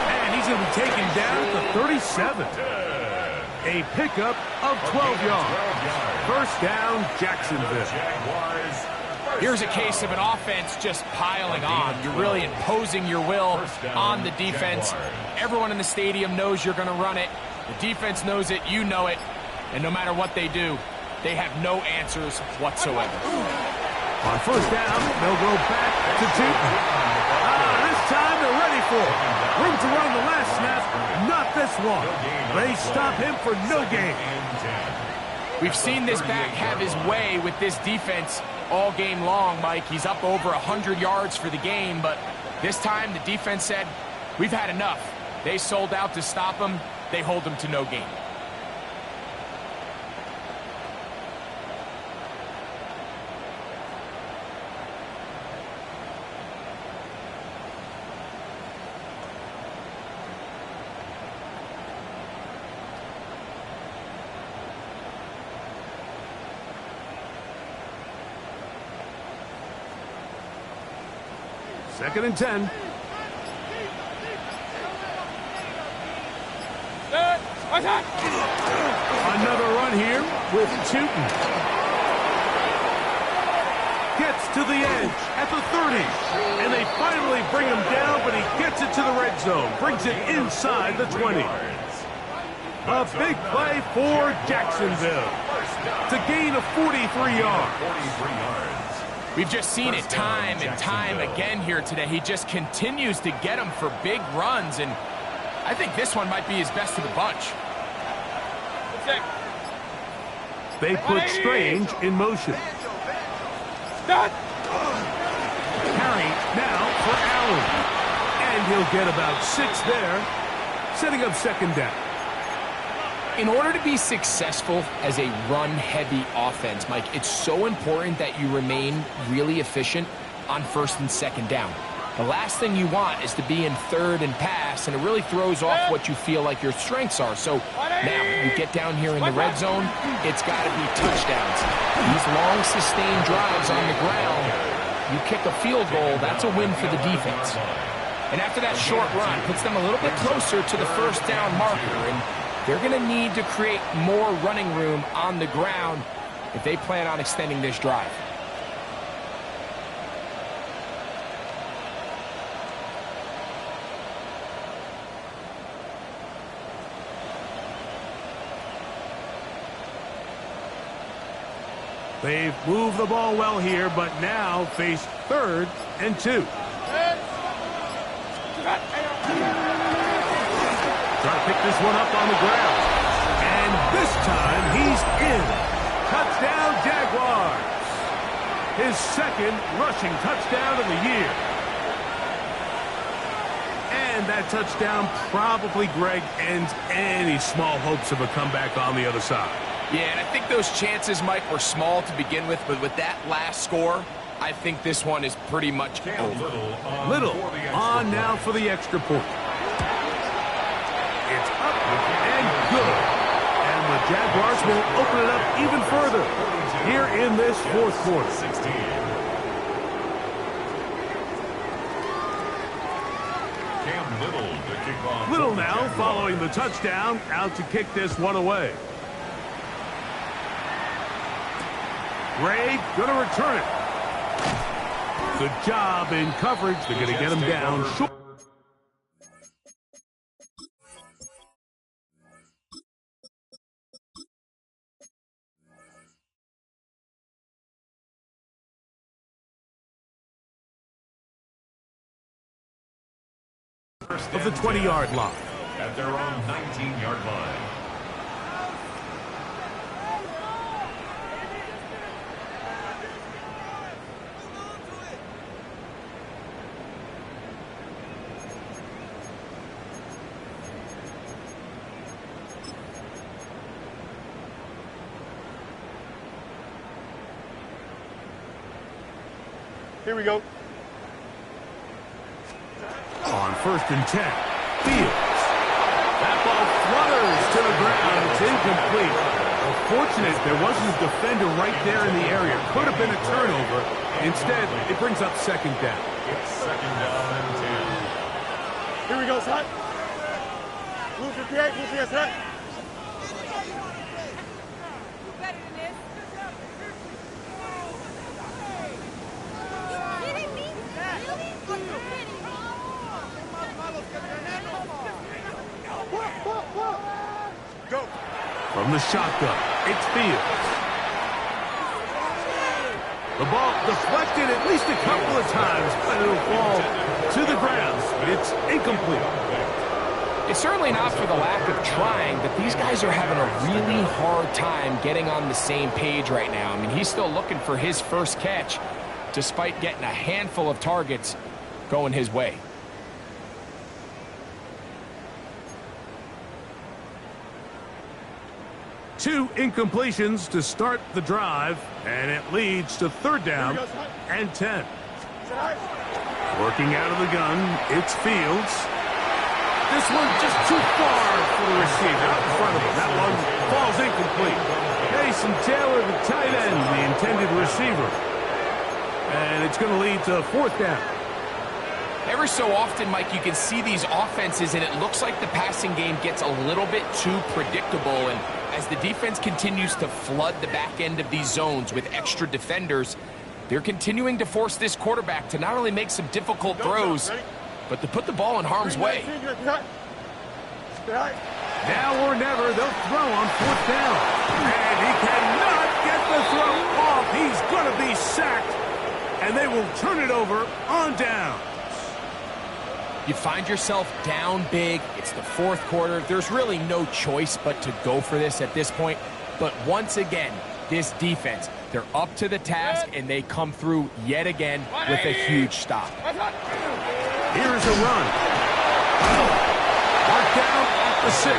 And he's going to be taken down at the 37. A pickup of 12 yards. 1st down, Jacksonville. Here's a case of an offense just piling on. You're really imposing your will on the defense. Everyone in the stadium knows you're going to run it. The defense knows it, you know it. And no matter what they do, they have no answers whatsoever. On 1st down, they'll go back to Tinton. This time they're ready for it. Room to run the last snap, not this one. They stop him for no gain. We've seen this back have his way with this defense all game long, Mike. He's up over 100 yards for the game, but this time the defense said, we've had enough. They sold out to stop him. They hold him to no gain. Second and 10. Another run here with Tootin. Gets to the edge at the 30. And they finally bring him down, but he gets it to the red zone. Brings it inside the 20. A big play for Jacksonville. It's a gain of 43 yards. We've just seen it time and time again here today. He just continues to get them for big runs, and I think this one might be his best of the bunch. They put Strange in motion. Carry now for Allen. And he'll get about 6 there, setting up second down. In order to be successful as a run-heavy offense, Mike, it's so important that you remain really efficient on first and second down. The last thing you want is to be in third and pass, and it really throws off what you feel like your strengths are. So now you get down here in the red zone, it's got to be touchdowns. These long, sustained drives on the ground, you kick a field goal, that's a win for the defense. And after that short run, puts them a little bit closer to the first down marker, and they're going to need to create more running room on the ground if they plan on extending this drive. They've moved the ball well here, but now face third and 2. Try to pick this one up on the ground. And this time, he's in. Touchdown, Jaguars. His second rushing touchdown of the year. And that touchdown probably, Greg, ends any small hopes of a comeback on the other side. Yeah, and I think those chances, Mike, were small to begin with, but with that last score, I think this one is pretty much over. Little on now for the extra point. It's up and good. And the Jaguars will open it up even further here in this fourth quarter. 16. Little now following the touchdown, out to kick this one away. Gray gonna return it. Good job in coverage. They're gonna get him down short. Of the 20-yard line. At their own 19-yard line. Here we go. On first and 10, Fields. That ball flutters to the ground. It's incomplete. Well, fortunate there wasn't a defender right there in the area. Could have been a turnover. Instead, it brings up second down. It's second down and 10. Here we go, son. Move your kick, move your son. From the shotgun, it's Fields. The ball deflected at least a couple of times, but it'll fall to the ground. It's incomplete. It's certainly not for the lack of trying, but these guys are having a really hard time getting on the same page right now. I mean, he's still looking for his first catch, despite getting a handful of targets going his way. Two incompletions to start the drive, and it leads to 3rd down and 10. Working out of the gun, it's Fields. This one just too far for the receiver out in front of him. That one falls incomplete. Mason Taylor, the tight end, the intended receiver. And it's going to lead to 4th down. Every so often, Mike, you can see these offenses, and it looks like the passing game gets a little bit too predictable. And as the defense continues to flood the back end of these zones with extra defenders, they're continuing to force this quarterback to not only make some difficult throws, but to put the ball in harm's way. Now or never, they'll throw on 4th down. And he cannot get the throw off. He's going to be sacked. And they will turn it over on down. You find yourself down big. It's the 4th quarter. There's really no choice but to go for this at this point. But once again, this defense, they're up to the task, and they come through yet again with a huge stop. Here's a run. Marked down at the 6.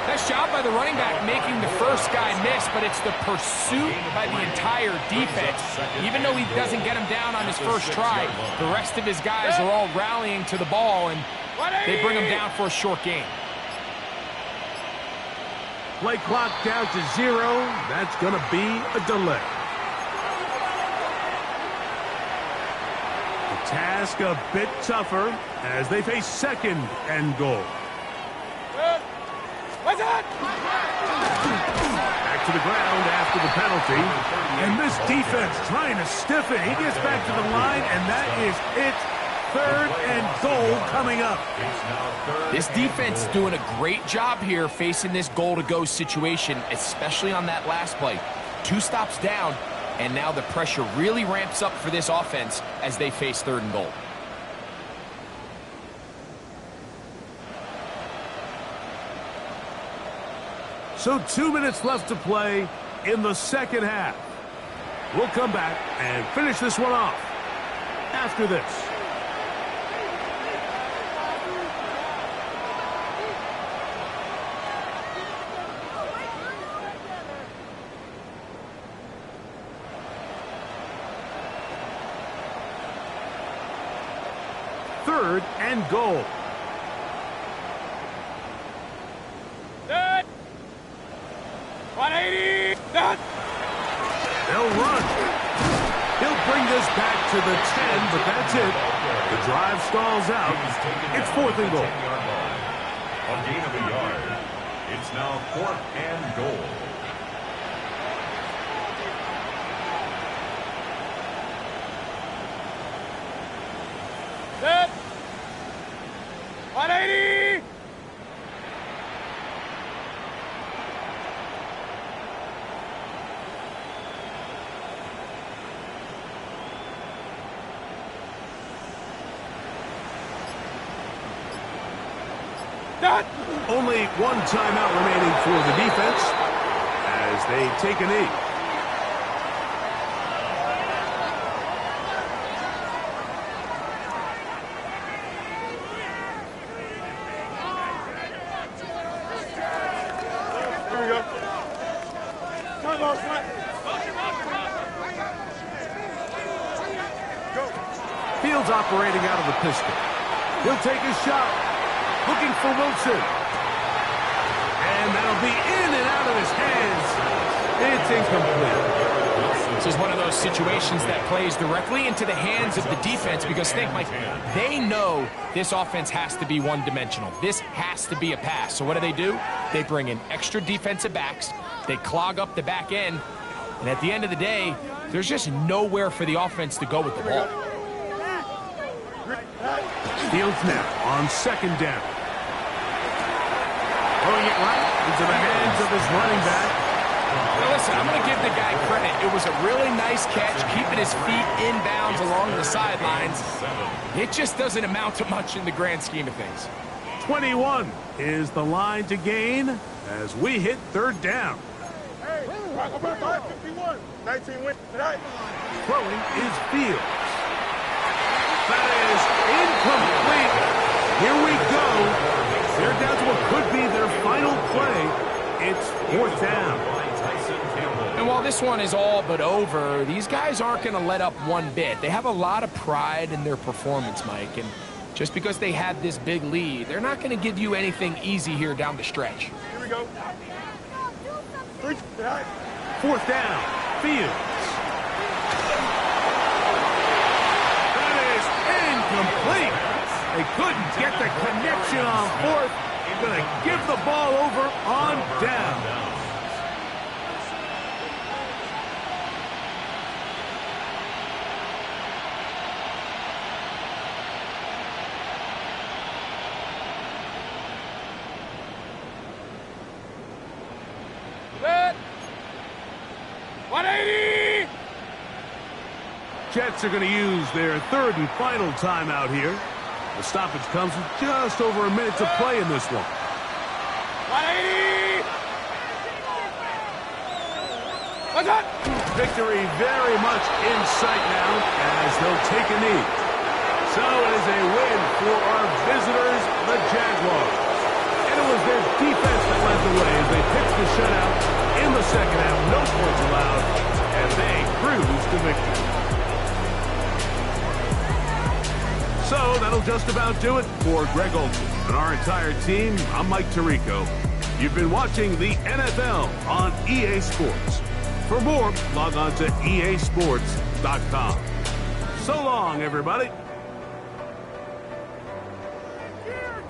Nice job by the running back making the first guy miss, but it's the pursuit by the entire defense. Even though he doesn't get him down on his first try, the rest of his guys are all rallying to the ball, and they bring him down for a short gain. Play clock down to 0. That's going to be a delay. The task a bit tougher as they face 2nd and goal. Back to the ground after the penalty. And this defense trying to stiff it. He gets back to the line, and that is it. 3rd and goal coming up. This defense doing a great job here facing this goal-to-go situation, especially on that last play. 2 stops down, and now the pressure really ramps up for this offense as they face 3rd and goal. So 2 minutes left to play in the 2nd half. We'll come back and finish this one off after this. Third and goal. Set. 180. Set. They'll run. He'll bring this back to the 10, but that's it. The drive stalls out. It's 4th and goal. A gain of a yard. It's now 4th and goal. Set. 180. Set. Only one timeout remaining for the defense as they take a knee. Here we go. Come on, Scott. Fields operating out of the pistol. He'll take a shot. Looking for Wilson. And that'll be in and out of his hands. It's incomplete. This is one of those situations that plays directly into the hands of the defense because, think, Mike, they know this offense has to be one-dimensional. This has to be a pass. So what do? They bring in extra defensive backs. They clog up the back end. And at the end of the day, there's just nowhere for the offense to go with the ball. Fields now on 2nd down. Throwing it right into the hands of his running back. Now listen, I'm going to give the guy credit. It was a really nice catch, keeping his feet inbounds along the sidelines. It just doesn't amount to much in the grand scheme of things. 21 is the line to gain as we hit third down. Hey, 51. 19 win tonight. Throwing is Fields. That is incomplete. Here we go. They're down to what could be their final play. It's fourth down. And while this one is all but over, these guys aren't going to let up one bit. They have a lot of pride in their performance, Mike. And just because they had this big lead, they're not going to give you anything easy here down the stretch. Here we go. Fourth down. Fields. That is incomplete. They couldn't get the connection on fourth. Going to give the ball over on down. Set. 180. Jets are going to use their third and final timeout here. The stoppage comes with just over a minute to play in this one. 180. What's up? Victory very much in sight now as they'll take a knee. So it is a win for our visitors, the Jaguars. And it was their defense that led the way as they pitched the shutout in the second half. No points allowed, and they cruised to victory. So that'll just about do it for Greg Olson and our entire team. I'm Mike Tirico. You've been watching the NFL on EA Sports. For more, log on to easports.com. So long, everybody. Here,